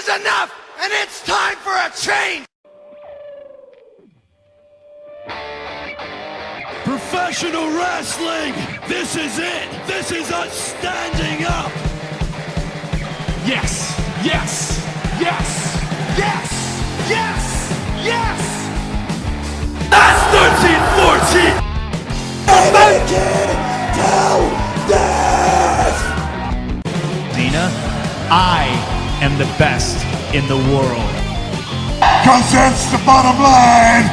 is enough, and it's time for a change! Professional wrestling! This is it! This is us standing up! Yes! Yes! Yes! Yes! Yes! Yes! That's 13-14! Make it till death! Cena, I am the best in the world. Cause that's the bottom line!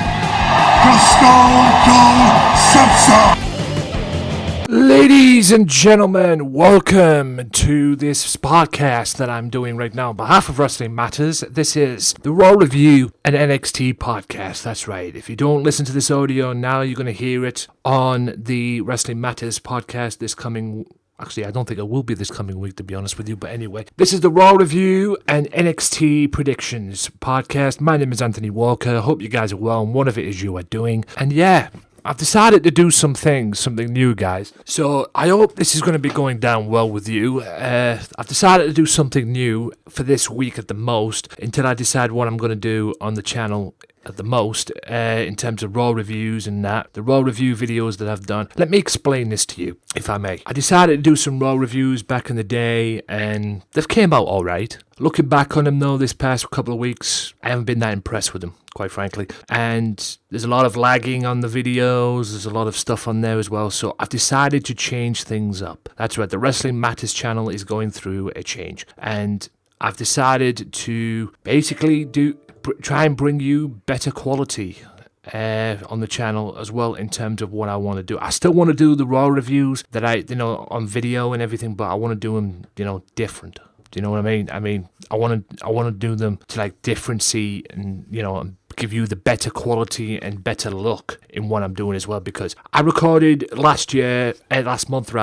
Cause Stone Cold said so! Ladies and gentlemen, welcome to this podcast that I'm doing right now on behalf of Wrestling Matters. This is the Raw Review and NXT podcast. That's right. If you don't listen to this audio now, you're going to hear it on the Wrestling Matters podcast this coming. Actually, I don't think it will be this coming week, to be honest with you. But anyway, this is the Raw Review and NXT Predictions podcast. My name is Anthony Walker. I hope you guys are well, and one of it is you are doing. And yeah, I've decided to do something new, guys. So I hope this is going to be going down well with you. I've decided to do something new for this week at the most, until I decide what I'm going to do on the channel at the most, in terms of Raw reviews and that. The Raw review videos that I've done. Let me explain this to you, if I may. I decided to do some Raw reviews back in the day, and they've came out alright. Looking back on them, though, this past couple of weeks, I haven't been that impressed with them, quite frankly. And there's a lot of lagging on the videos. There's a lot of stuff on there as well. So I've decided to change things up. That's right. The Wrestling Matters channel is going through a change. And I've decided to basically try and bring you better quality on the channel as well, in terms of what I want to do. I still want to do the Raw reviews that on video and everything, but I want to do them, different. Do you know what I mean? I want to do them to like differentiate and, and give you the better quality and better look in what I'm doing as well, because I recorded last month,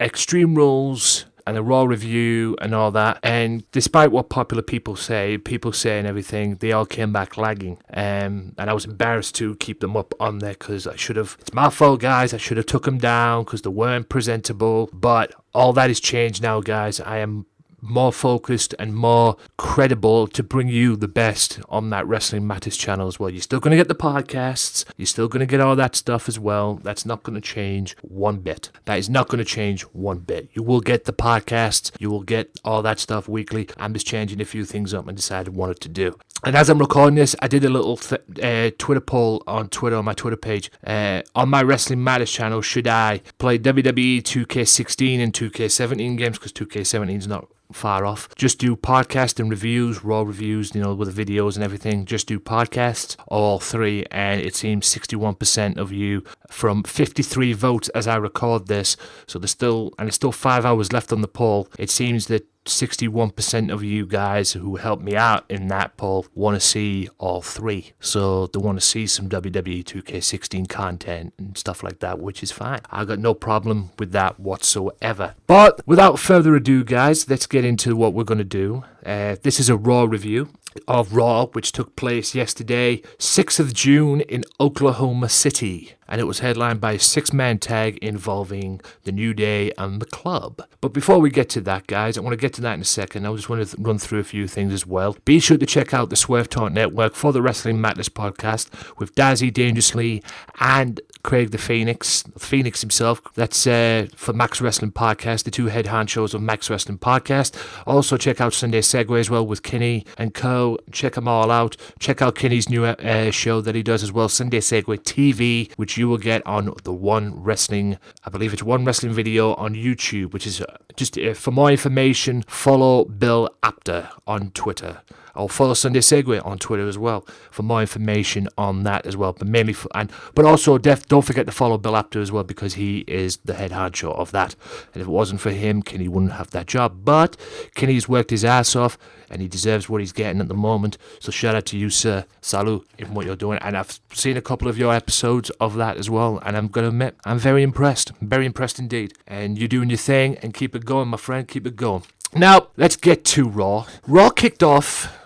Extreme Rules and a Raw review and all that, and despite what popular people say and everything, they all came back lagging, and I was embarrassed to keep them up on there, because it's my fault, guys. I should have took them down because they weren't presentable, but all that has changed now, guys. I am more focused and more credible to bring you the best on that Wrestling Matters channel as well. You're still going to get the podcasts. You're still going to get all that stuff as well. That's not going to change one bit. That is not going to change one bit. You will get the podcasts. You will get all that stuff weekly. I'm just changing a few things up and decided what to do. And as I'm recording this, I did a little Twitter poll on Twitter, on my Twitter page. On my Wrestling Matters channel, should I play WWE 2K16 and 2K17 games? Because 2K17 is not far off. Just do podcast and reviews, Raw reviews, with the videos and everything. Just do podcasts, all three, and it seems 61% of you, from 53 votes as I record this. So there's still 5 hours left on the poll. It seems that 61% of you guys who helped me out in that poll want to see all three. So they want to see some WWE 2K16 content and stuff like that, which is fine. I got no problem with that whatsoever. But without further ado, guys, let's get into what we're going to do. This is a Raw review of Raw, which took place yesterday, 6th of June in Oklahoma City. And it was headlined by a 6-man tag involving The New Day and The Club. But before we get to that, guys, I want to get to that in a second. I just want to run through a few things as well. Be sure to check out the Swerve Talk Network for the Wrestling Matters podcast with Dazzy Dangerously and Craig the Phoenix himself. That's for Max Wrestling Podcast, the two head honchos of Max Wrestling Podcast. Also check out Sunday Segway as well with Kenny and Co. Check them all out. Check out Kenny's new show that he does as well, Sunday Segway TV, which you will get on the One Wrestling, I believe it's One Wrestling video on YouTube, which is just for more information, follow Bill Apter on Twitter. Or follow Sunday Segway on Twitter as well for more information on that as well. But mainly, but also don't forget to follow Bill Apter as well, because he is the head honcho of that. And if it wasn't for him, Kenny wouldn't have that job. But Kenny's worked his ass off, and he deserves what he's getting at the moment. So shout out to you, sir. Salut in what you're doing. And I've seen a couple of your episodes of that as well, and I'm going to admit, I'm very impressed. Very impressed indeed. And you're doing your thing, and keep it going, my friend. Keep it going. Now, let's get to Raw. Raw kicked off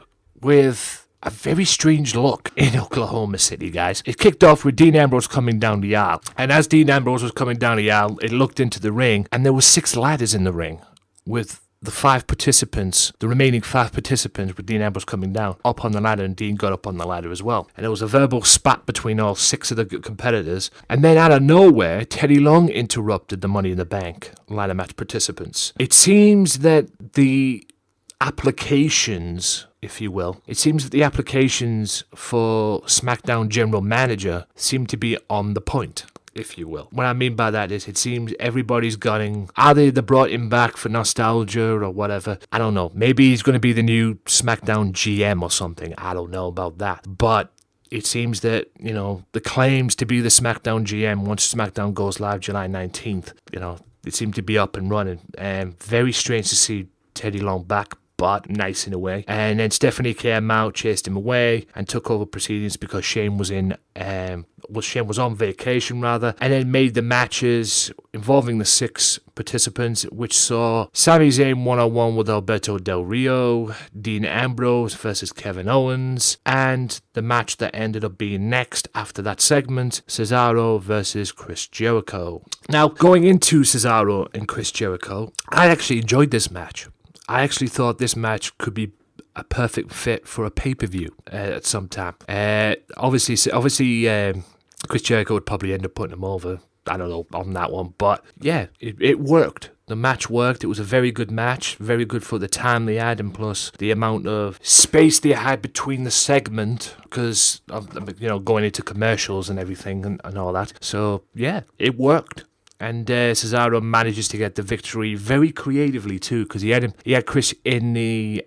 with a very strange look in Oklahoma City, guys. It kicked off with Dean Ambrose coming down the aisle. And as Dean Ambrose was coming down the aisle, it looked into the ring, and there were 6 ladders in the ring with the 5 participants, the remaining 5 participants with Dean Ambrose coming down, up on the ladder, and Dean got up on the ladder as well. And there was a verbal spat between all 6 of the competitors. And then out of nowhere, Teddy Long interrupted the Money in the Bank ladder match participants. It seems that the applications, if you will, it seems that the applications for SmackDown General Manager seem to be on the point, if you will. What I mean by that is it seems everybody's gunning. Either they brought him back for nostalgia or whatever. I don't know. Maybe he's going to be the new SmackDown GM or something. I don't know about that. But it seems that, the claims to be the SmackDown GM once SmackDown goes live July 19th, it seemed to be up and running. And very strange to see Teddy Long back, but nice in a way. And then Stephanie came out, chased him away, and took over proceedings because Shane was on vacation rather, and then made the matches involving the 6 participants, which saw Sami Zayn 1-on-1 with Alberto Del Rio, Dean Ambrose versus Kevin Owens, and the match that ended up being next after that segment, Cesaro versus Chris Jericho. Now, going into Cesaro and Chris Jericho, I actually enjoyed this match. I actually thought this match could be a perfect fit for a pay-per-view at some time. Obviously, Chris Jericho would probably end up putting him over. I don't know on that one, but yeah, it worked. The match worked. It was a very good match, very good for the time they had, and plus the amount of space they had between the segment because of going into commercials and everything and all that. So yeah, it worked. And Cesaro manages to get the victory very creatively too, because he had Chris in the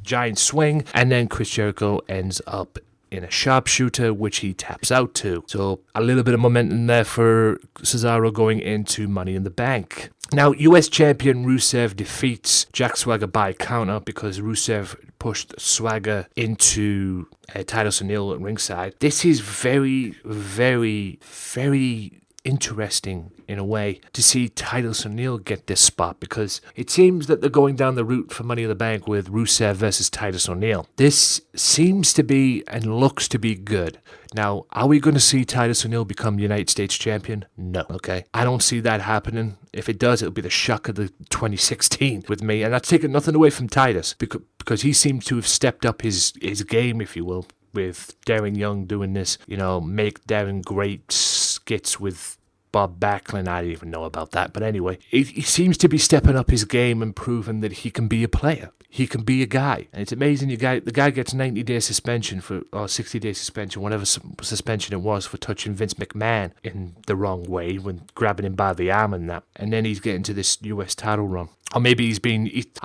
giant swing, and then Chris Jericho ends up in a sharpshooter, which he taps out to. So a little bit of momentum there for Cesaro going into Money in the Bank. Now, US Champion Rusev defeats Jack Swagger by counter because Rusev pushed Swagger into Titus O'Neil at ringside. This is very, very, very interesting in a way to see Titus O'Neil get this spot, because it seems that they're going down the route for Money in the Bank with Rusev versus Titus O'Neil. This seems to be and looks to be good. Now, are we going to see Titus O'Neil become United States Champion? No. Okay. I don't see that happening. If it does, it'll be the shock of the 2016 with me. And that's taking nothing away from Titus because he seems to have stepped up his game, if you will, with Darren Young doing this, make Darren great skits with Bob Backlund. I didn't even know about that. But anyway, he seems to be stepping up his game and proving that he can be a player. He can be a guy. And it's amazing the guy gets 90-day suspension or 60-day suspension, whatever suspension it was, for touching Vince McMahon in the wrong way when grabbing him by the arm and that. And then he's getting to this US title run. Or maybe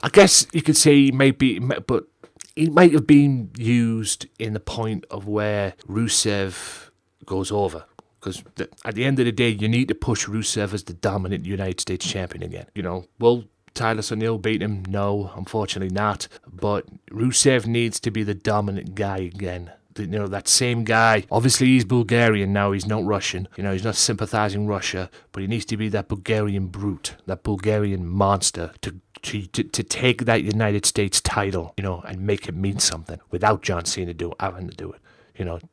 I guess you could say he might be, but he might have been used in the point of where Rusev goes over. Because at the end of the day, you need to push Rusev as the dominant United States champion again. Will Titus O'Neil beat him? No, unfortunately not. But Rusev needs to be the dominant guy again. That same guy. Obviously, he's Bulgarian now. He's not Russian. He's not sympathizing Russia. But he needs to be that Bulgarian brute, that Bulgarian monster to take that United States title, and make it mean something without John Cena having to do it.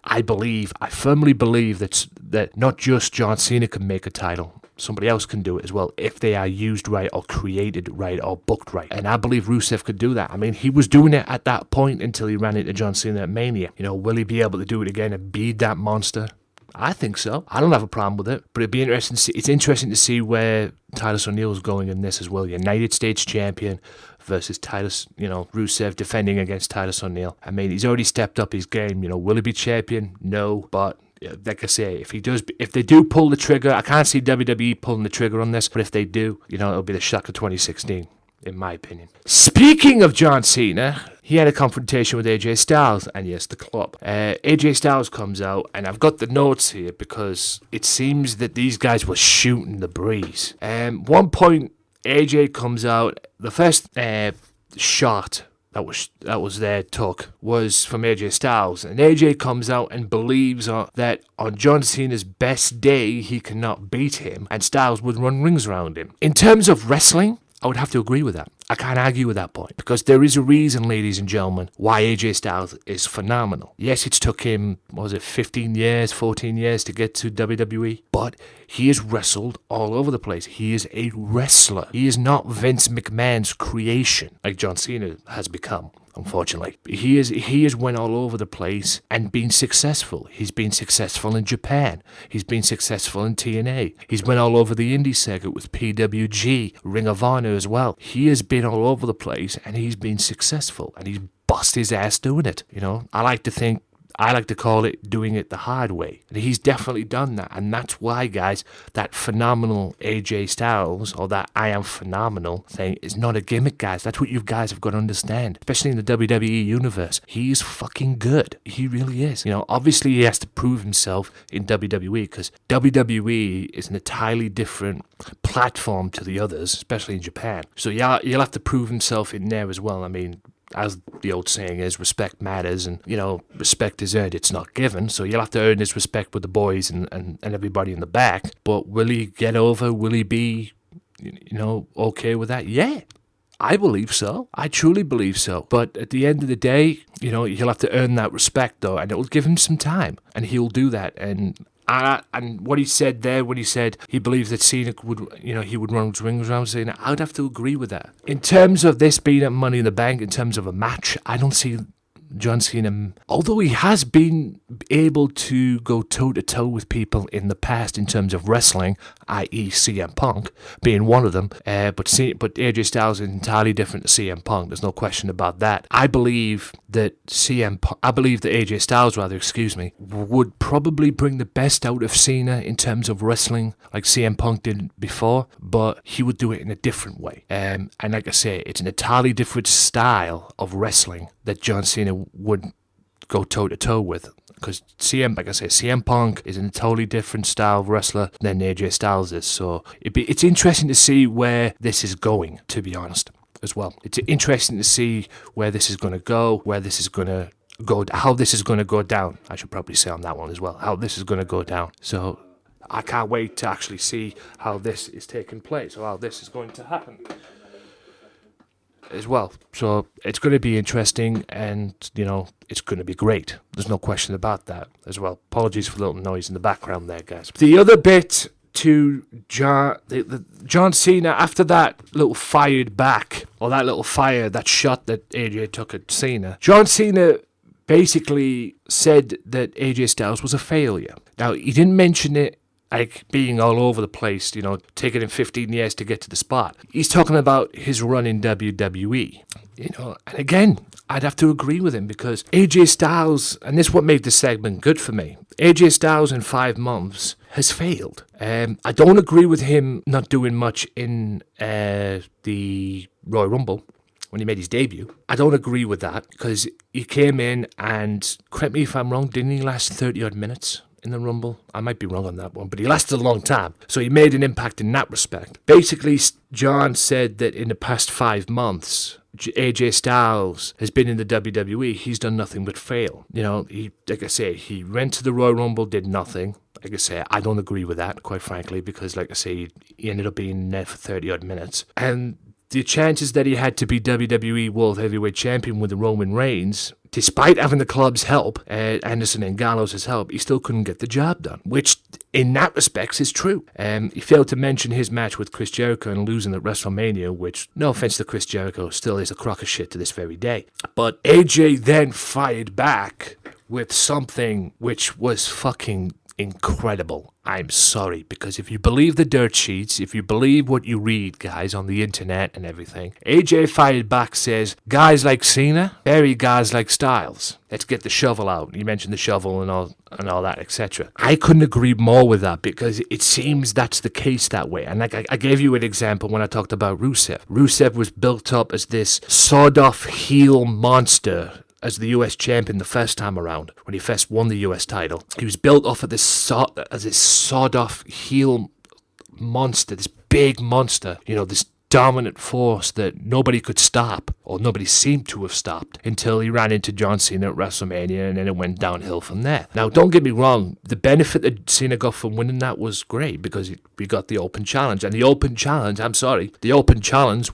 I firmly believe that not just John Cena can make a title, somebody else can do it as well if they are used right or created right or booked right. And I believe Rusev could do that. I mean, he was doing it at that point until he ran into John Cena at Mania. Will he be able to do it again and be that monster? I think so. I don't have a problem with it, but it'd be interesting to see. It's interesting to see where Titus O'Neil is going in this as well. United States champion versus Titus, Rusev defending against Titus O'Neil. I mean, he's already stepped up his game. Will he be champion? No, but like I say, if they do pull the trigger, I can't see WWE pulling the trigger on this, but if they do, it'll be the shock of 2016. In my opinion. Speaking of John Cena, he had a confrontation with AJ Styles, and yes, the club. AJ Styles comes out, and I've got the notes here because it seems that these guys were shooting the breeze. One point, AJ comes out. The first shot that was there took was from AJ Styles, and AJ comes out and believes that on John Cena's best day he cannot beat him, and Styles would run rings around him. In terms of wrestling, I would have to agree with that. I can't argue with that point, because there is a reason, ladies and gentlemen, why AJ Styles is phenomenal. Yes, it's took him, 15 years, 14 years to get to WWE, but he has wrestled all over the place. He is a wrestler. He is not Vince McMahon's creation, like John Cena has become. Unfortunately, he has went all over the place and been successful. He's been successful in Japan. He's been successful in TNA. He's went all over the indie circuit with PWG, Ring of Honor as well. He has been all over the place and he's been successful and he's bust his ass doing it. I like to call it doing it the hard way. And he's definitely done that. And that's why, guys, that phenomenal AJ Styles, or that I am phenomenal thing, is not a gimmick, guys. That's what you guys have got to understand. Especially in the WWE universe. He's fucking good. He really is. Obviously he has to prove himself in WWE, because WWE is an entirely different platform to the others, especially in Japan. So yeah, he'll have to prove himself in there as well. I mean, as the old saying is, respect matters, and, respect is earned, it's not given, so you'll have to earn his respect with the boys and everybody in the back. But will he get over? Will he be, okay with that? Yeah, I believe so. I truly believe so. But at the end of the day, he'll have to earn that respect, though, and it will give him some time, and he'll do that. And what he said there, when he said he believes that Cena would, he would run rings around Cena, I'd have to agree with that. In terms of this being at Money in the Bank, in terms of a match, I don't see John Cena, although he has been able to go toe-to-toe with people in the past in terms of wrestling, i.e. CM Punk being one of them, but AJ Styles is entirely different to CM Punk. There's no question about that. I believe that AJ Styles, would probably bring the best out of Cena in terms of wrestling, like CM Punk did before, but he would do it in a different way. And like I say, it's an entirely different style of wrestling that John Cena would go toe-to-toe with. Because CM Punk is a totally different style of wrestler than AJ Styles is. So it's interesting to see where this is going, to be honest, as well. It's interesting to see where this is going to go, how this is going to go down. I should probably say on that one as well, how this is going to go down. So I can't wait to actually see how this is taking place, or how this is going to happen as well. So it's going to be interesting, and it's going to be great. There's no question about that as well. Apologies for the little noise in the background there, guys. The other bit to John Cena, after that little fired back, or that shot that AJ took at Cena, John Cena basically said that AJ Styles was a failure. Now, he didn't mention it like being all over the place, taking him 15 years to get to the spot. He's talking about his run in WWE. And again, I'd have to agree with him, because AJ Styles, and this is what made this segment good for me, AJ Styles in 5 months has failed. I don't agree with him not doing much in the Royal Rumble when he made his debut. I don't agree with that, because he came in and, correct me if I'm wrong, didn't he last 30-odd minutes in the Rumble? I might be wrong on that one, but he lasted a long time, so he made an impact in that respect. Basically, John said that in the past 5 months, AJ Styles has been in the WWE. He's done nothing but fail. He went to the Royal Rumble, did nothing. Like I say, I don't agree with that, quite frankly, because, like I say, he ended up being in there for 30-odd minutes. And the chances that he had to be WWE World Heavyweight Champion with the Roman Reigns, despite having the club's help, Anderson and Gallows' help, he still couldn't get the job done, which in that respect is true. He failed to mention his match with Chris Jericho and losing at WrestleMania, which, no offense to Chris Jericho, still is a crock of shit to this very day. But AJ then fired back with something which was fucking incredible. I'm sorry, because if you believe the dirt sheets, if you believe what you read, guys, on the internet and everything, AJ fired back, says, guys like Cena, bury guys like Styles. Let's get the shovel out. You mentioned the shovel and all that, etc. I couldn't agree more with that, because it seems that's the case that way. And like I gave you an example when I talked about Rusev. Rusev was built up as this sawed-off heel monster as the US champion the first time around, when he first won the US title. He was built off of this sawed-off heel monster, this big monster, this dominant force that nobody could stop, or nobody seemed to have stopped, until he ran into John Cena at WrestleMania, and then it went downhill from there. Now, don't get me wrong, the benefit that Cena got from winning that was great, because we got the open challenge, and the open challenge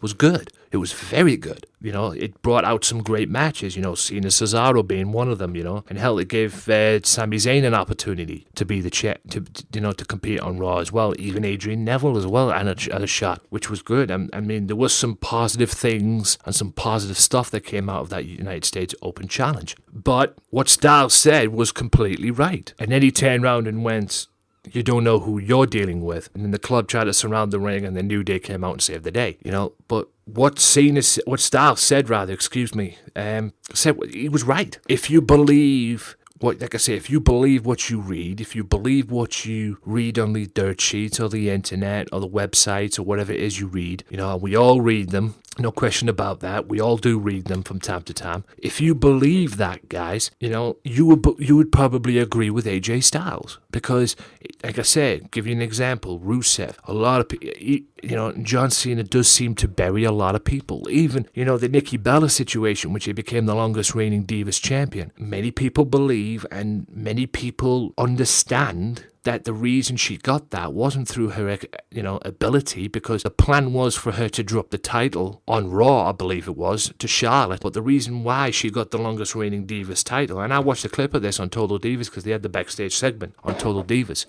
was good. It was very good. It brought out some great matches, Cena Cesaro being one of them, and hell, it gave Sami Zayn an opportunity to be the to compete on Raw as well. Even Adrian Neville as well had a shot, which was good. I mean, there was some positive things and some positive stuff that came out of that United States Open Challenge. But what Styles said was completely right. And then he turned around and went, you don't know who you're dealing with. And then the club tried to surround the ring, and the New Day came out and saved the day, But what Styles said, said he was right. If you believe if you believe what you read, if you believe what you read on the dirt sheets or the internet or the websites or whatever it is you read, we all read them. No question about that. We all do read them from time to time. If you believe that, guys, you would probably agree with AJ Styles. Because, like I said, give you an example, Rusev, a lot of people, John Cena does seem to bury a lot of people. Even, the Nikki Bella situation, which he became the longest reigning Divas champion. Many people believe and many people understand that the reason she got that wasn't through her, ability, because the plan was for her to drop the title on Raw, I believe it was, to Charlotte. But the reason why she got the longest reigning Divas title, and I watched a clip of this on Total Divas because they had the backstage segment on Total Divas,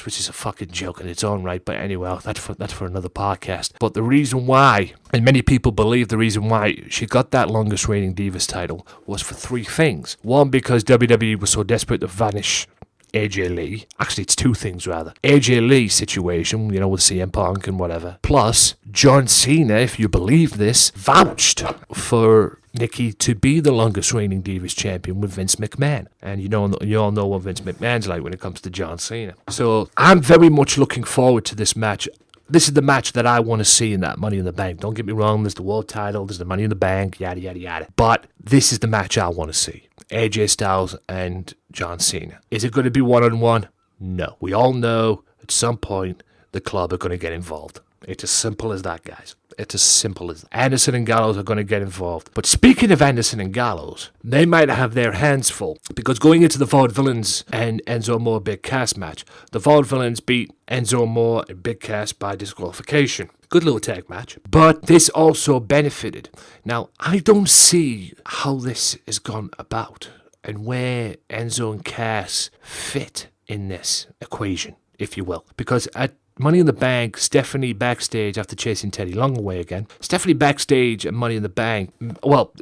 which is a fucking joke in its own right. But anyway, that's for another podcast. But the reason why, and many people believe the reason why she got that longest reigning Divas title was for three things. One, because WWE was so desperate to vanish AJ Lee. Actually, it's two things, rather. AJ Lee situation, with CM Punk and whatever. Plus, John Cena, if you believe this, vouched for Nikki to be the longest reigning Divas champion with Vince McMahon. And you all know what Vince McMahon's like when it comes to John Cena. So, I'm very much looking forward to this match. This is the match that I want to see in that Money in the Bank. Don't get me wrong, there's the world title, there's the Money in the Bank, yada, yada, yada. But this is the match I want to see. AJ Styles and John Cena. Is it going to be one-on-one? No. We all know at some point the club are going to get involved. It's as simple as that, guys. It's as simple as that. Anderson and Gallows are going to get involved. But speaking of Anderson and Gallows, they might have their hands full. Because going into the Vaudevillains and Enzo Amore Big Cass match, the Vaudevillains beat Enzo Amore and Big Cass by disqualification. Good little tag match. But this also benefited. Now, I don't see how this has gone about and where Enzo and Cass fit in this equation, if you will. Because at Money in the Bank, Stephanie backstage after chasing Teddy Long away again. Stephanie backstage at Money in the Bank,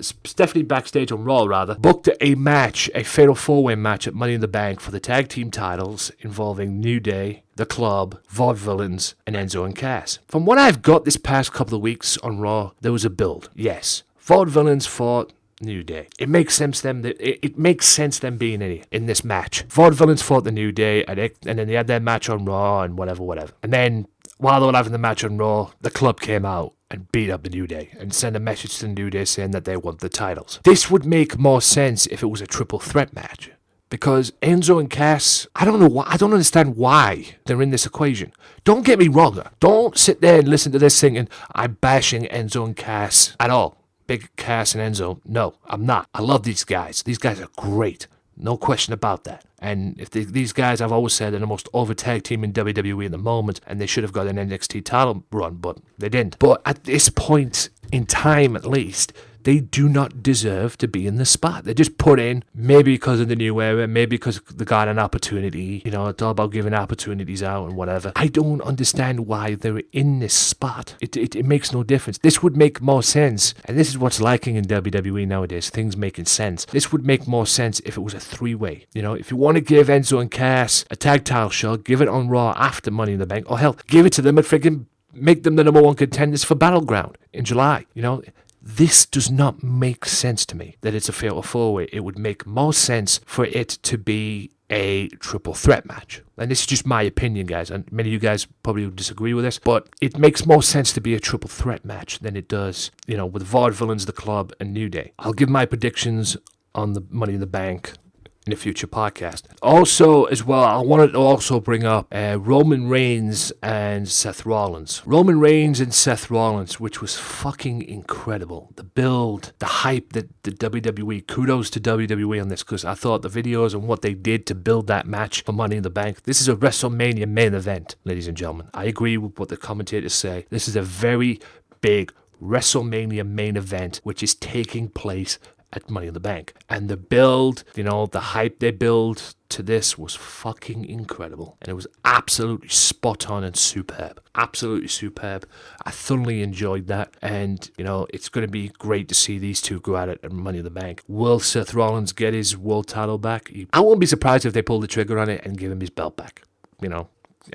Stephanie backstage on Raw, rather, booked a match, a fatal four-way match at Money in the Bank for the tag team titles involving New Day, The Club, Vaudevillains, and Enzo and Cass. From what I've got this past couple of weeks on Raw, there was a build. Yes, Vaudevillains fought New Day. It makes sense them being in this match. Vaudevillains fought the New Day, and then they had their match on Raw and whatever. And then while they were having the match on Raw, the club came out and beat up the New Day and sent a message to the New Day saying that they want the titles. This would make more sense if it was a triple threat match. Because Enzo and Cass, I don't know why. I don't understand why they're in this equation. Don't get me wrong. Don't sit there and listen to this thinking I'm bashing Enzo and Cass at all. Big Cass and Enzo. No, I'm not. I love these guys. These guys are great. No question about that. And if these guys, I've always said, are the most over tag team in WWE at the moment, and they should have got an NXT title run, but they didn't. But at this point in time, at least, they do not deserve to be in the spot. They're just put in, maybe because of the new era, maybe because they got an opportunity. It's all about giving opportunities out and whatever. I don't understand why they're in this spot. It makes no difference. This would make more sense, and this is what's lacking in WWE nowadays, things making sense. This would make more sense if it was a three-way. If you want to give Enzo and Cass a tag title show, give it on Raw after Money in the Bank, or hell, give it to them and freaking make them the number one contenders for Battleground in July. This does not make sense to me that it's a fatal four-way. It would make more sense for it to be a triple threat match. And this is just my opinion, guys, and many of you guys probably would disagree with this, but it makes more sense to be a triple threat match than it does, with Vaudevillains, The Club, and New Day. I'll give my predictions on the Money in the Bank in a future podcast. Also, as well, I wanted to also bring up Roman Reigns and Seth Rollins. Roman Reigns and Seth Rollins, which was fucking incredible. The build, the hype that the WWE, kudos to WWE on this, because I thought the videos and what they did to build that match for Money in the Bank, this is a WrestleMania main event, ladies and gentlemen. I agree with what the commentators say. This is a very big WrestleMania main event, which is taking place at Money in the Bank. And the build, the hype they build to this was fucking incredible. And it was absolutely spot on and superb. Absolutely superb. I thoroughly enjoyed that. And, it's going to be great to see these two go at it at Money in the Bank. Will Seth Rollins get his world title back? I won't be surprised if they pull the trigger on it and give him his belt back, and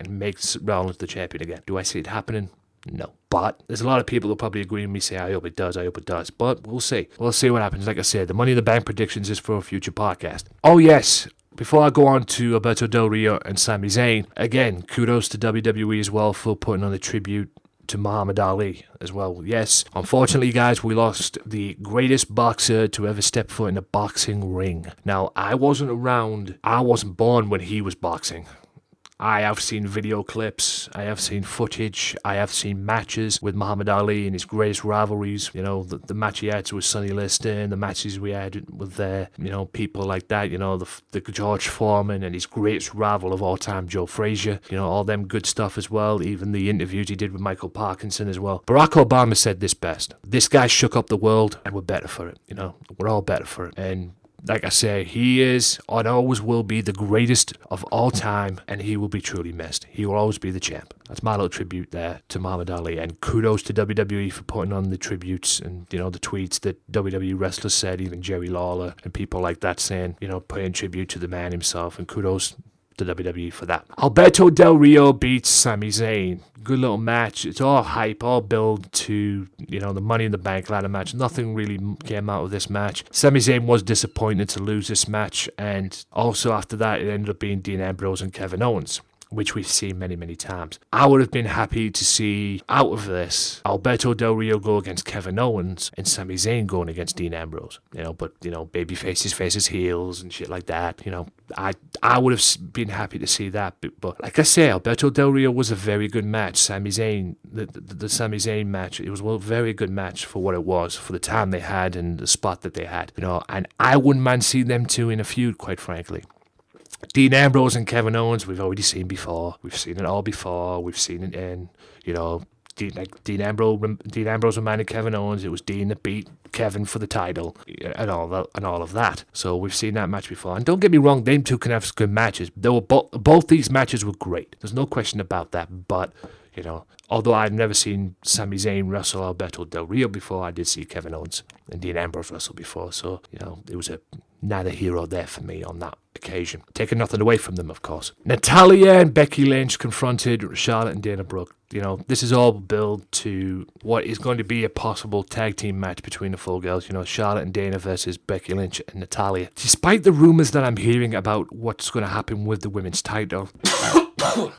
make Rollins the champion again. Do I see it happening? No. But there's a lot of people who probably agree with me, say, I hope it does. But we'll see. We'll see what happens. Like I said, the Money in the Bank predictions is for a future podcast. Oh, yes. Before I go on to Alberto Del Rio and Sami Zayn, again, kudos to WWE as well for putting on a tribute to Muhammad Ali as well. Yes, unfortunately, guys, we lost the greatest boxer to ever step foot in a boxing ring. Now, I wasn't around. I wasn't born when he was boxing. I have seen video clips, I have seen footage, I have seen matches with Muhammad Ali and his greatest rivalries. The match he had with Sonny Liston, the matches we had with people like that, the George Foreman and his greatest rival of all time, Joe Frazier, all them good stuff as well, even the interviews he did with Michael Parkinson as well. Barack Obama said this best: this guy shook up the world and we're better for it, we're all better for it. And like I say, he is and always will be the greatest of all time, and he will be truly missed. He will always be the champ. That's my little tribute there to Muhammad Ali, and kudos to WWE for putting on the tributes and, the tweets that WWE wrestlers said, even Jerry Lawler and people like that saying, paying tribute to the man himself, and kudos to WWE for that. Alberto Del Rio beats Sami Zayn. Good little match. It's all hype, all build to, the Money in the Bank ladder match. Nothing really came out of this match. Sami Zayn was disappointed to lose this match, and also after that, it ended up being Dean Ambrose and Kevin Owens, which we've seen many, many times. I would have been happy to see out of this Alberto Del Rio go against Kevin Owens and Sami Zayn going against Dean Ambrose. But baby faces faces heels and shit like that. I would have been happy to see that. But like I say, Alberto Del Rio was a very good match. Sami Zayn, the Sami Zayn match, it was a very good match for what it was, for the time they had and the spot that they had. And I wouldn't mind seeing them two in a feud, quite frankly. Dean Ambrose and Kevin Owens, we've already seen before. We've seen it all before. We've seen it in, Dean Ambrose reminded Kevin Owens. It was Dean that beat Kevin for the title and all of that. So we've seen that match before. And don't get me wrong, them two can have good matches. They were both these matches were great. There's no question about that. But although I've never seen Sami Zayn wrestle Alberto Del Rio before, I did see Kevin Owens and Dean Ambrose wrestle before. So it was another hero there for me on that occasion. Taking nothing away from them, of course. Natalya and Becky Lynch confronted Charlotte and Dana Brooke. This is all build to what is going to be a possible tag team match between the four girls. Charlotte and Dana versus Becky Lynch and Natalya. Despite the rumors that I'm hearing about what's going to happen with the women's title,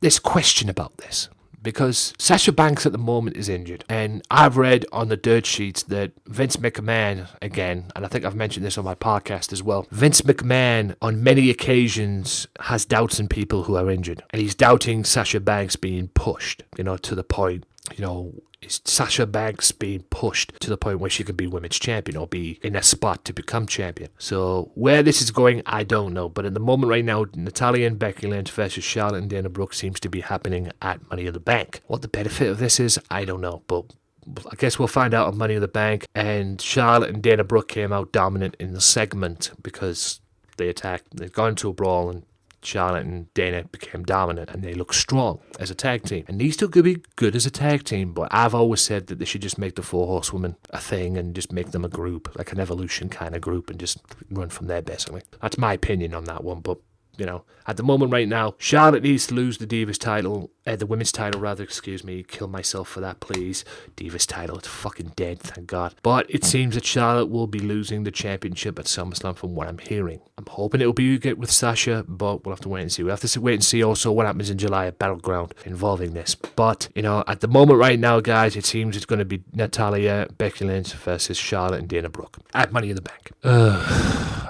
there's question about this. Because Sasha Banks at the moment is injured. And I've read on the dirt sheets that Vince McMahon, again, and I think I've mentioned this on my podcast as well, Vince McMahon on many occasions has doubts in people who are injured. And he's doubting Sasha Banks being pushed, to the point, is Sasha Banks being pushed to the point where she could be women's champion or be in a spot to become champion. So where this is going, I don't know. But at the moment right now, Natalya and Becky Lynch versus Charlotte and Dana Brooke seems to be happening at Money in the Bank. What the benefit of this is, I don't know. But I guess we'll find out on Money in the Bank. And Charlotte and Dana Brooke came out dominant in the segment because they'd gone into a brawl, and Charlotte and Dana became dominant, and they look strong as a tag team. And these two could be good as a tag team, but I've always said that they should just make the Four Horsewomen a thing and just make them a group, like an Evolution kind of group, and just run from there, basically. That's my opinion on that one, but at the moment right now, Charlotte needs to lose the Divas title, the women's title rather, kill myself for that, please. Divas title, it's fucking dead, thank God. But it seems that Charlotte will be losing the championship at SummerSlam from what I'm hearing. I'm hoping it'll be with Sasha, but we'll have to wait and see. We'll have to wait and see also what happens in July at Battleground involving this. But, at the moment right now, guys, it seems it's going to be Natalya, Becky Lynch versus Charlotte and Dana Brooke at Money in the Bank.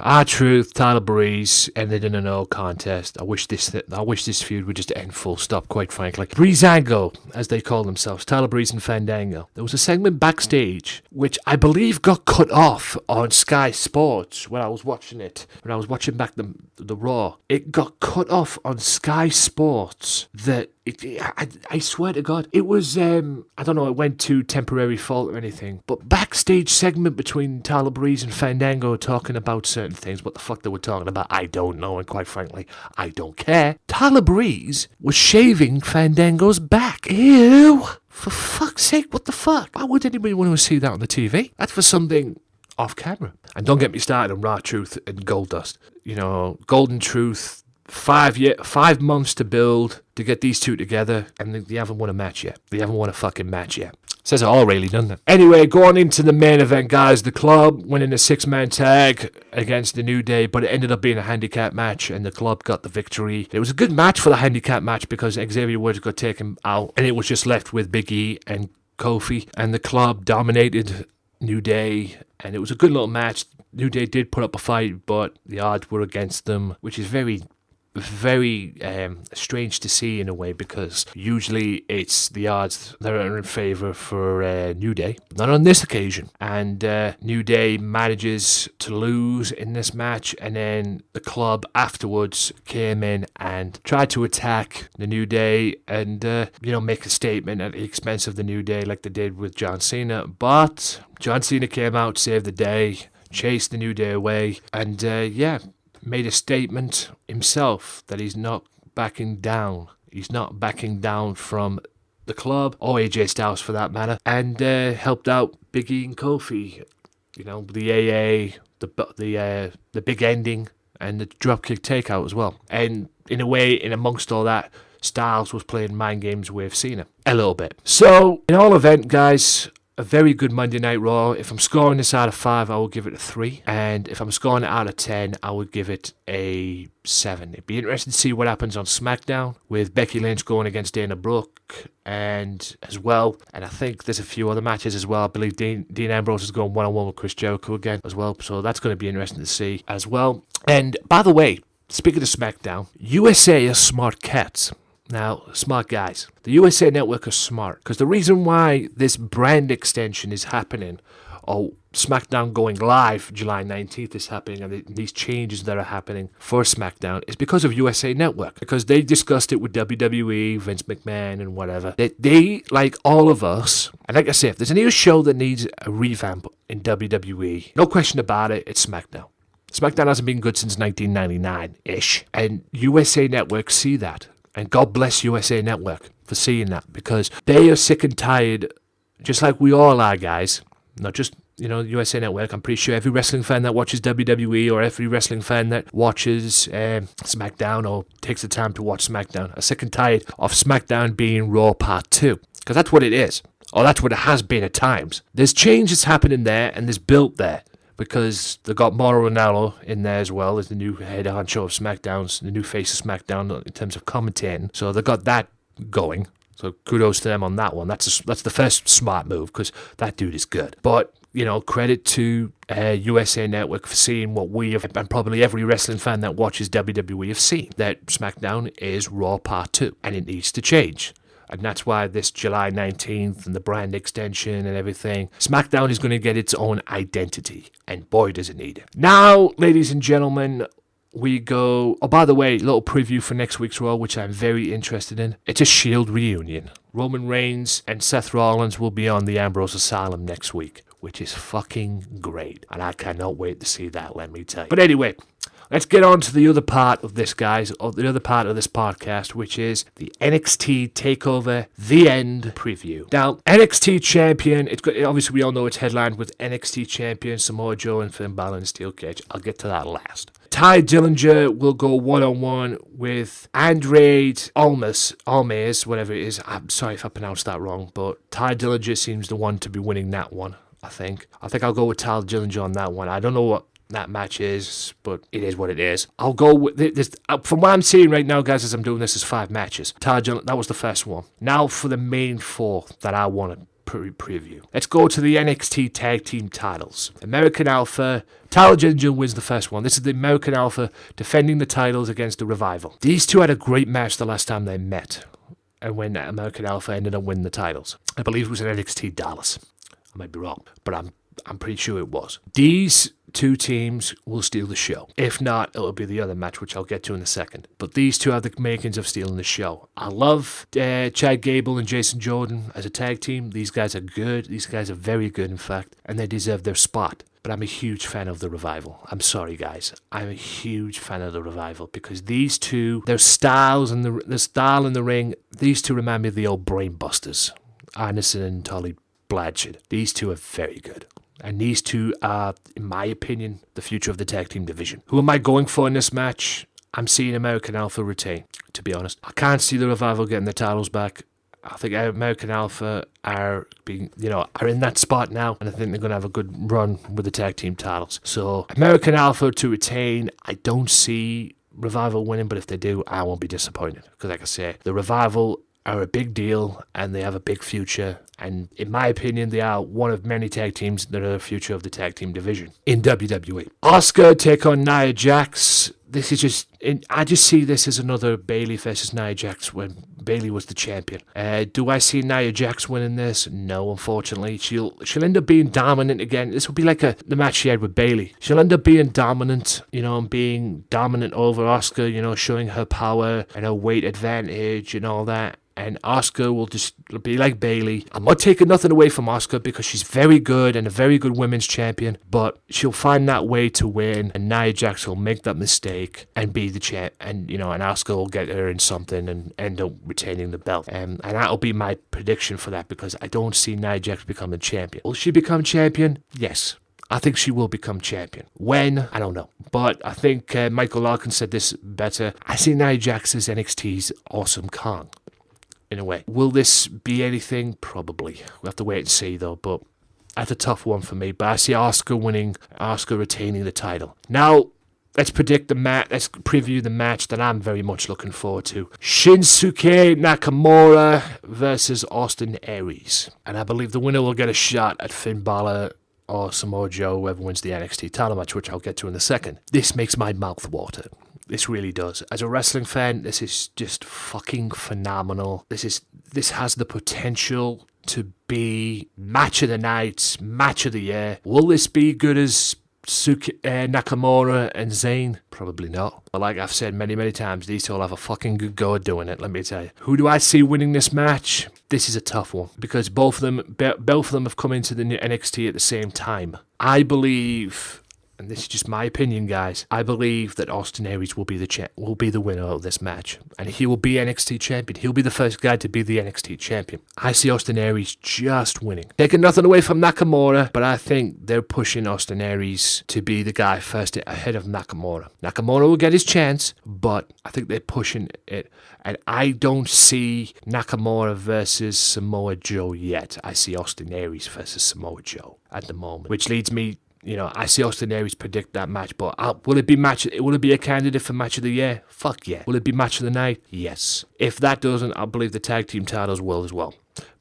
R-Truth, Tyler Breeze ended in a no contest. I wish this feud would just end full stop, quite frankly. Breezango, as they call themselves, Tyler Breeze and Fandango. There was a segment backstage which I believe got cut off on Sky Sports when I was watching it. When I was watching back the Raw, it got cut off on Sky Sports that I swear to God, it was, I don't know, it went to temporary fault or anything, but backstage segment between Tyler Breeze and Fandango talking about certain things. What the fuck they were talking about, I don't know, and quite frankly, I don't care. Tyler Breeze was shaving Fandango's back. Ew! For fuck's sake, what the fuck? Why would anybody want to see that on the TV? That's for something off camera. And don't get me started on Raw Truth and Goldust. You know, Golden Truth, 5 months to build to get these two together, and they haven't won a match yet. They haven't won a fucking match yet. Says it all really, doesn't it? Anyway, going into the main event, guys, the Club winning a 6-man tag against the New Day, but it ended up being a handicap match, and the Club got the victory. It was a good match for the handicap match because Xavier Woods got taken out, and it was just left with Big E and Kofi, and the Club dominated New Day, and it was a good little match. New Day did put up a fight, but the odds were against them, which is very strange to see in a way, because usually it's the odds that are in favour for New Day. Not on this occasion. And New Day manages to lose in this match, and then the Club afterwards came in and tried to attack the New Day and, make a statement at the expense of the New Day like they did with John Cena. But John Cena came out, saved the day, chased the New Day away, and made a statement himself that he's not backing down. He's not backing down from the Club, or AJ Styles for that matter, and helped out Big E and Kofi. You know, the AA, the big ending, and the dropkick takeout as well. And in a way, in amongst all that, Styles was playing mind games with Cena a little bit. So, in all event, guys, a very good Monday Night Raw. If I'm scoring this out of 5, I will give it a 3. And if I'm scoring it out of 10, I would give it a 7. It'd be interesting to see what happens on SmackDown with Becky Lynch going against Dana Brooke and as well. And I think there's a few other matches as well. I believe Dean Ambrose is going one-on-one with Chris Jericho again as well. So that's going to be interesting to see as well. And by the way, speaking of SmackDown, USA are smart cats. Now, smart guys. The USA Network are smart, because the reason why this brand extension is happening, or SmackDown going live July 19th is happening, and these changes that are happening for SmackDown, is because of USA Network. Because they discussed it with WWE, Vince McMahon, and whatever. They, like all of us, and like I say, if there's any show that needs a revamp in WWE, no question about it, it's SmackDown. SmackDown hasn't been good since 1999-ish, and USA Network see that. And God bless USA Network for seeing that, because they are sick and tired, just like we all are, guys. Not just, USA Network. I'm pretty sure every wrestling fan that watches WWE, or every wrestling fan that watches SmackDown or takes the time to watch SmackDown, are sick and tired of SmackDown being Raw Part 2. Because that's what it is. Or that's what it has been at times. There's changes happening there, and there's built there. Because they got Mauro Ranallo in there as well as the new head honcho of SmackDown, the new face of SmackDown in terms of commentating. So they got that going. So kudos to them on that one. That's the first smart move, because that dude is good. But, credit to USA Network for seeing what we have, and probably every wrestling fan that watches WWE have seen, that SmackDown is Raw Part 2, and it needs to change. And that's why this July 19th and the brand extension and everything, SmackDown is going to get its own identity. And boy, does it need it. Now, ladies and gentlemen, we go... Oh, by the way, little preview for next week's Raw, which I'm very interested in. It's a Shield reunion. Roman Reigns and Seth Rollins will be on the Ambrose Asylum next week, which is fucking great. And I cannot wait to see that, let me tell you. But anyway... Let's get on to the other part of this, guys, or the other part of this podcast, which is the NXT Takeover the End preview. Now, NXT Champion, obviously we all know it's headlined with NXT Champion Samoa Joe and Finn Bálor in Steel Cage. I'll get to that last. Ty Dillinger will go one-on-one with Andrade Almas, whatever it is. I'm sorry if I pronounced that wrong, but Ty Dillinger seems the one to be winning that one, I think. I think I'll go with Ty Dillinger on that one. I don't know what that match is, but it is what it is. I'll go with this. From what I'm seeing right now, guys, as I'm doing this, is 5 matches. That was the first one. Now for the main 4 that I want to preview. Let's go to the NXT Tag Team titles. American Alpha. Tyler Dillinger wins the first one. This is the American Alpha defending the titles against the Revival. These two had a great match the last time they met, and when American Alpha ended up winning the titles. I believe it was in NXT Dallas. I might be wrong, but I'm pretty sure it was. These two teams will steal the show. If not, it'll be the other match, which I'll get to in a second. But these two have the makings of stealing the show. I love Chad Gable and Jason Jordan as a tag team. These guys are good. These guys are very good, in fact, and they deserve their spot. But I'm a huge fan of the Revival. I'm sorry, guys. I'm a huge fan of the Revival because these two, their styles and the style in the ring, these two remind me of the old Brain Busters, Anderson and Tully Blanchard. These two are very good. And these two are, in my opinion, the future of the tag team division. Who am I going for in this match? I'm seeing American Alpha retain, to be honest. I can't see the Revival getting the titles back. I think American Alpha are in that spot now, and I think they're going to have a good run with the tag team titles. So American Alpha to retain. I don't see Revival winning, but if they do, I won't be disappointed. Because like I say, the Revival are a big deal, and they have a big future. And in my opinion, they are one of many tag teams that are the future of the tag team division in WWE. Asuka take on Nia Jax. This is I just see this as another Bayley versus Nia Jax when Bayley was the champion. Do I see Nia Jax winning this? No, unfortunately. She'll end up being dominant again. This will be like the match she had with Bayley. She'll end up being dominant, and being dominant over Asuka, showing her power and her weight advantage and all that. And Asuka will just be like Bayley. I'm not taking nothing away from Asuka because she's very good and a very good women's champion. But she'll find that way to win. And Nia Jax will make that mistake and be the champ. And, and Asuka will get her in something and end up retaining the belt. And that'll be my prediction for that because I don't see Nia Jax becoming champion. Will she become champion? Yes. I think she will become champion. When? I don't know. But I think Michael Larkin said this better. I see Nia Jax as NXT's Awesome Kong. In a way. Will this be anything? Probably. We'll have to wait and see, though. But that's a tough one for me. But I see Asuka winning, Asuka retaining the title. Now, let's predict the match. Let's preview the match that I'm very much looking forward to. Shinsuke Nakamura versus Austin Aries. And I believe the winner will get a shot at Finn Bálor or Samoa Joe, whoever wins the NXT title match, which I'll get to in a second. This makes my mouth water. This really does. As a wrestling fan, this is just fucking phenomenal. This has the potential to be match of the night, match of the year. Will this be good as Nakamura and Zayn? Probably not. But like I've said many, many times, these two will have a fucking good go at doing it, let me tell you. Who do I see winning this match? This is a tough one because both of them have come into the NXT at the same time. I believe, and this is just my opinion, guys, I believe that Austin Aries will be the winner of this match. And he will be NXT champion. He'll be the first guy to be the NXT champion. I see Austin Aries just winning. Taking nothing away from Nakamura, but I think they're pushing Austin Aries to be the guy first ahead of Nakamura. Nakamura will get his chance, but I think they're pushing it. And I don't see Nakamura versus Samoa Joe yet. I see Austin Aries versus Samoa Joe at the moment, which leads me, I see Austin Aries predict that match, but will it be a candidate for match of the year? Fuck yeah. Will it be match of the night? Yes. If that doesn't, I believe the tag team titles will as well.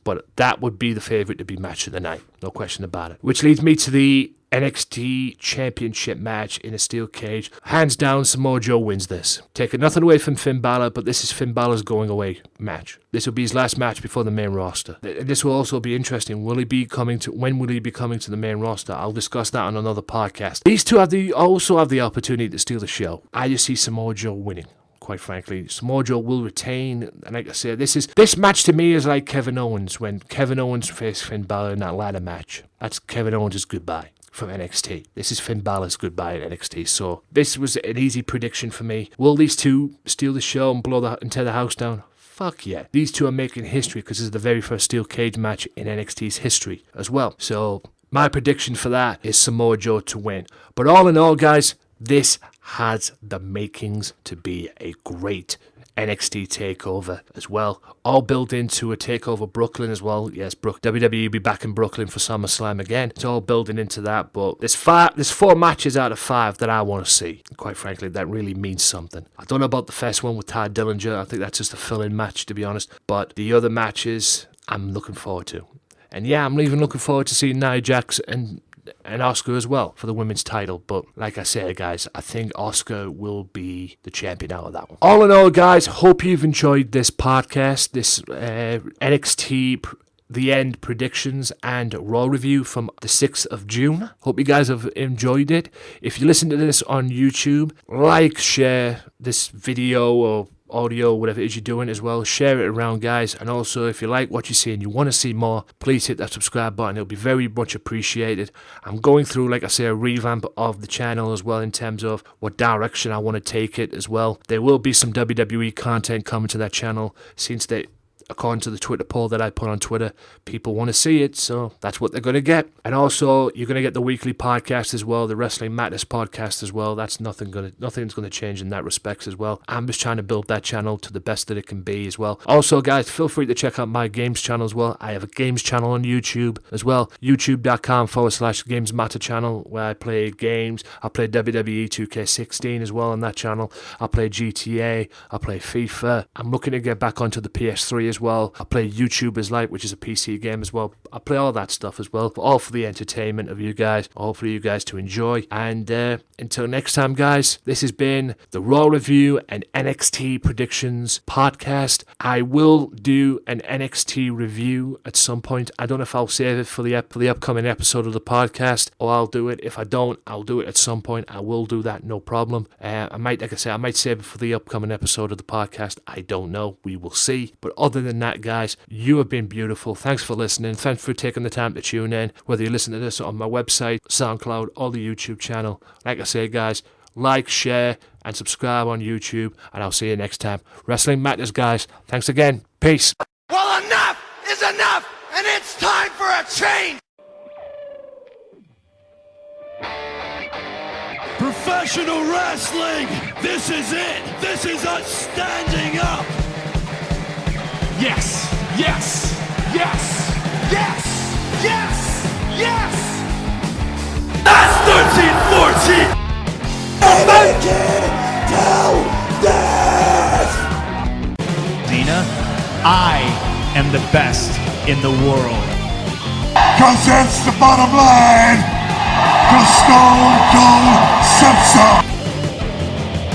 But that would be the favourite to be match of the night. No question about it. Which leads me to the NXT Championship match in a steel cage. Hands down, Samoa Joe wins this. Taking nothing away from Finn Bálor, but this is Finn Bálor's going away match. This will be his last match before the main roster. This will also be interesting. When will he be coming to the main roster? I'll discuss that on another podcast. These two also have the opportunity to steal the show. I just see Samoa Joe winning. Quite frankly, Samoa Joe will retain, and like I said, this match to me is like Kevin Owens when Kevin Owens faced Finn Bálor in that ladder match. That's Kevin Owens' goodbye from NXT. This is Finn Bálor's goodbye at NXT. So this was an easy prediction for me. Will these two steal the show and tear the house down? Fuck yeah. These two are making history because this is the very first steel cage match in NXT's history as well. So my prediction for that is Samoa Joe to win. But all in all, guys, this has the makings to be a great NXT takeover as well. All built into a takeover Brooklyn as well. Yes, WWE will be back in Brooklyn for SummerSlam again. It's all building into that. But there's 4 matches out of 5 that I want to see. Quite frankly, that really means something. I don't know about the first one with Ty Dillinger. I think that's just a fill-in match, to be honest. But the other matches, I'm looking forward to. And yeah, I'm even looking forward to seeing Nia Jax and Asuka as well for the women's title. But like I said, guys, I think Asuka will be the champion out of that one. All in all, guys, hope you've enjoyed this podcast, this NXT the End predictions and Raw review from the 6th of June. Hope you guys have enjoyed it. If you listen to this on YouTube, like, share this video or audio, whatever it is you're doing as well. Share it around, guys. And also, if you like what you see and you want to see more, please hit that subscribe button. It'll be very much appreciated. I'm going through, like I say, a revamp of the channel as well in terms of what direction I want to take it as well. There will be some WWE content coming to that channel since they, according to the Twitter poll that I put on Twitter, people want to see it, so that's what they're going to get. And also, you're going to get the weekly podcast as well, the Wrestling Matters podcast as well. That's nothing's going to change in that respect as well. I'm just trying to build that channel to the best that it can be as well. Also, guys, feel free to check out my games channel as well. I have a games channel on YouTube as well, youtube.com/Games Matter channel, where I play games. I play WWE 2K16 as well on that channel. I play GTA. I play FIFA. I'm looking to get back onto the PS3 as well. I play YouTubers Light, which is a PC game as well. I play all that stuff as well, all for the entertainment of you guys, all for you guys to enjoy. And until next time, guys, this has been the Raw Review and NXT Predictions podcast. I will do an NXT review at some point. I don't know if I'll save it for the upcoming episode of the podcast, or I'll do it. If I don't, I'll do it at some point. I will do that, no problem. I might save it for the upcoming episode of the podcast. I don't know. We will see. But other than that, guys, you have been beautiful. Thanks for listening. Thanks for taking the time to tune in, whether you listen to this on my website, SoundCloud, or the YouTube channel. Like I say, guys, like, share, and subscribe on YouTube, and I'll see you next time. Wrestling Matters, guys. Thanks again. Peace. Well, enough is enough, and it's time for a change! Professional wrestling! This is it! This is us standing up! Yes! Yes! Yes! Yes! Yes! Yes! That's 13-14! Make it till death! Cena, I am the best in the world. Cause that's the bottom line! Cause Stone Cold said so!